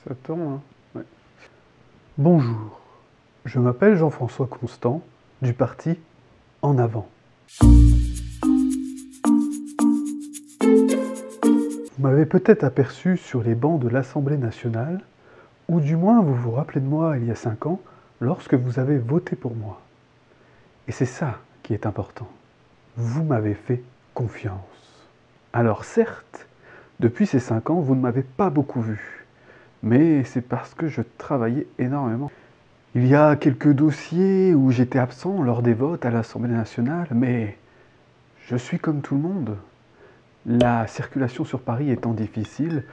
Ça tourne, hein. Ouais. Bonjour, je m'appelle Jean-François Constant, du parti En Avant. Vous m'avez peut-être aperçu sur les bancs de l'Assemblée nationale, ou du moins vous vous rappelez de moi il y a 5 ans, lorsque vous avez voté pour moi. Et c'est ça qui est important. Vous m'avez fait confiance. Alors certes, depuis ces 5 ans, vous ne m'avez pas beaucoup vu. Mais c'est parce que je travaillais énormément. Il y a quelques dossiers où j'étais absent lors des votes à l'Assemblée nationale, mais je suis comme tout le monde. La circulation sur Paris étant difficile,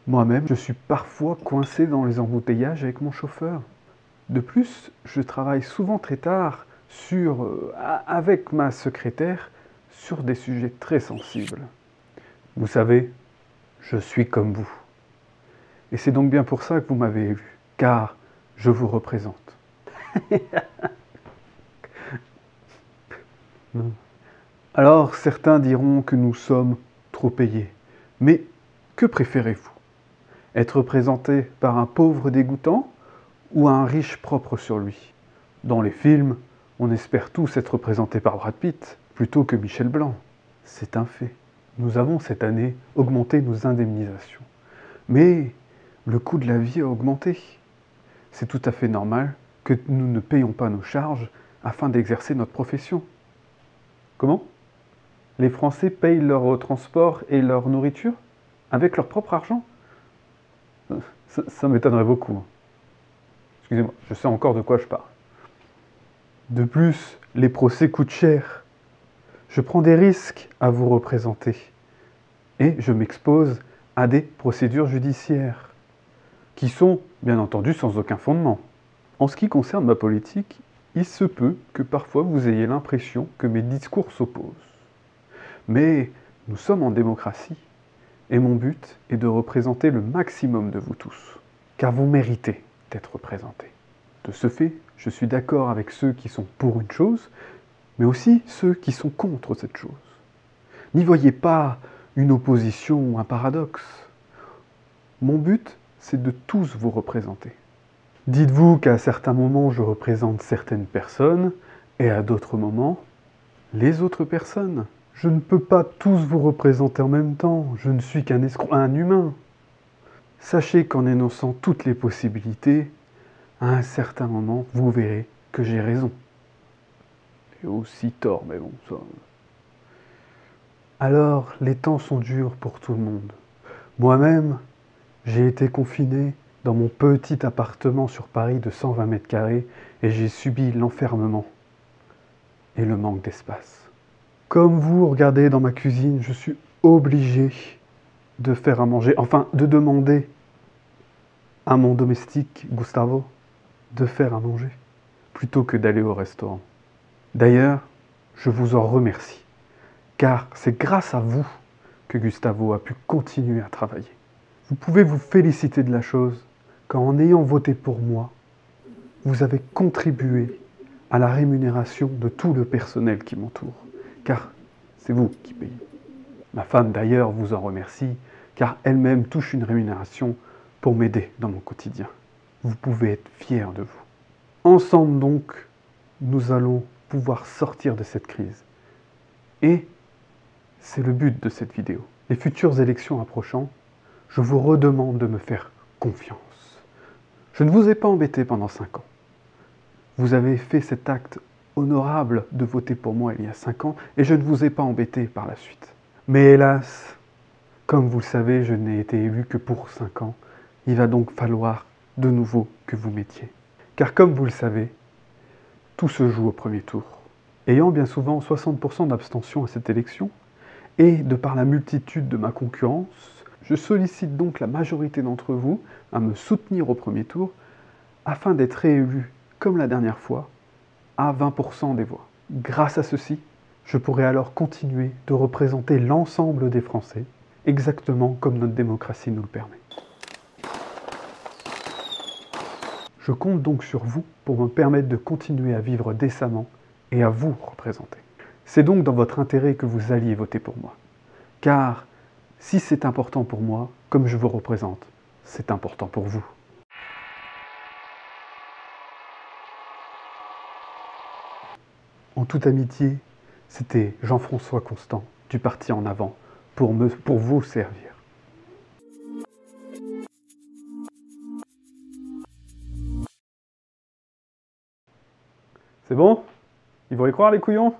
moi-même, je suis parfois coincé dans les embouteillages avec mon chauffeur. De plus, je travaille souvent très tard avec ma secrétaire sur des sujets très sensibles. Vous savez, je suis comme vous. Et c'est donc bien pour ça que vous m'avez élu, car je vous représente. Alors, certains diront que nous sommes trop payés. Mais que préférez-vous? Être représenté par un pauvre dégoûtant ou un riche propre sur lui? Dans les films, on espère tous être représentés par Brad Pitt plutôt que Michel Blanc. C'est un fait. Nous avons cette année augmenté nos indemnisations. Mais le coût de la vie a augmenté. C'est tout à fait normal que nous ne payions pas nos charges afin d'exercer notre profession. Comment? Les Français payent leur transport et leur nourriture avec leur propre argent? Ça m'étonnerait beaucoup. Excusez-moi, je sais encore de quoi je parle. De plus, les procès coûtent cher. Je prends des risques à vous représenter. Et je m'expose à des procédures judiciaires, qui sont, bien entendu, sans aucun fondement. En ce qui concerne ma politique, il se peut que parfois vous ayez l'impression que mes discours s'opposent. Mais nous sommes en démocratie, et mon but est de représenter le maximum de vous tous, car vous méritez d'être représentés. De ce fait, je suis d'accord avec ceux qui sont pour une chose, mais aussi ceux qui sont contre cette chose. N'y voyez pas une opposition ou un paradoxe. Mon but, c'est de tous vous représenter. Dites-vous qu'à certains moments, je représente certaines personnes, et à d'autres moments, les autres personnes. Je ne peux pas tous vous représenter en même temps, je ne suis qu'un escroc, un humain. Sachez qu'en énonçant toutes les possibilités, à un certain moment, vous verrez que j'ai raison. Et aussi tort, mais bon, ça... Alors, les temps sont durs pour tout le monde. Moi-même, j'ai été confiné dans mon petit appartement sur Paris de 120 mètres carrés et j'ai subi l'enfermement et le manque d'espace. Comme vous, regardez dans ma cuisine, je suis obligé de faire à manger, enfin de demander à mon domestique, Gustavo, de faire à manger, plutôt que d'aller au restaurant. D'ailleurs, je vous en remercie, car c'est grâce à vous que Gustavo a pu continuer à travailler. Vous pouvez vous féliciter de la chose, car en ayant voté pour moi, vous avez contribué à la rémunération de tout le personnel qui m'entoure, car c'est vous qui payez. Ma femme d'ailleurs vous en remercie, car elle-même touche une rémunération pour m'aider dans mon quotidien. Vous pouvez être fiers de vous. Ensemble donc, nous allons pouvoir sortir de cette crise. Et c'est le but de cette vidéo. Les futures élections approchant, je vous redemande de me faire confiance. Je ne vous ai pas embêté pendant 5 ans. Vous avez fait cet acte honorable de voter pour moi il y a 5 ans, et je ne vous ai pas embêté par la suite. Mais hélas, comme vous le savez, je n'ai été élu que pour 5 ans. Il va donc falloir de nouveau que vous m'aidiez. Car comme vous le savez, tout se joue au premier tour. Ayant bien souvent 60% d'abstention à cette élection, et de par la multitude de ma concurrence, je sollicite donc la majorité d'entre vous à me soutenir au premier tour, afin d'être réélu, comme la dernière fois, à 20% des voix. Grâce à ceci, je pourrai alors continuer de représenter l'ensemble des Français, exactement comme notre démocratie nous le permet. Je compte donc sur vous pour me permettre de continuer à vivre décemment et à vous représenter. C'est donc dans votre intérêt que vous alliez voter pour moi. Car si c'est important pour moi, comme je vous représente, c'est important pour vous. En toute amitié, c'était Jean-François Constant du Parti En Avant pour vous servir. C'est bon? Ils vont y croire les couillons?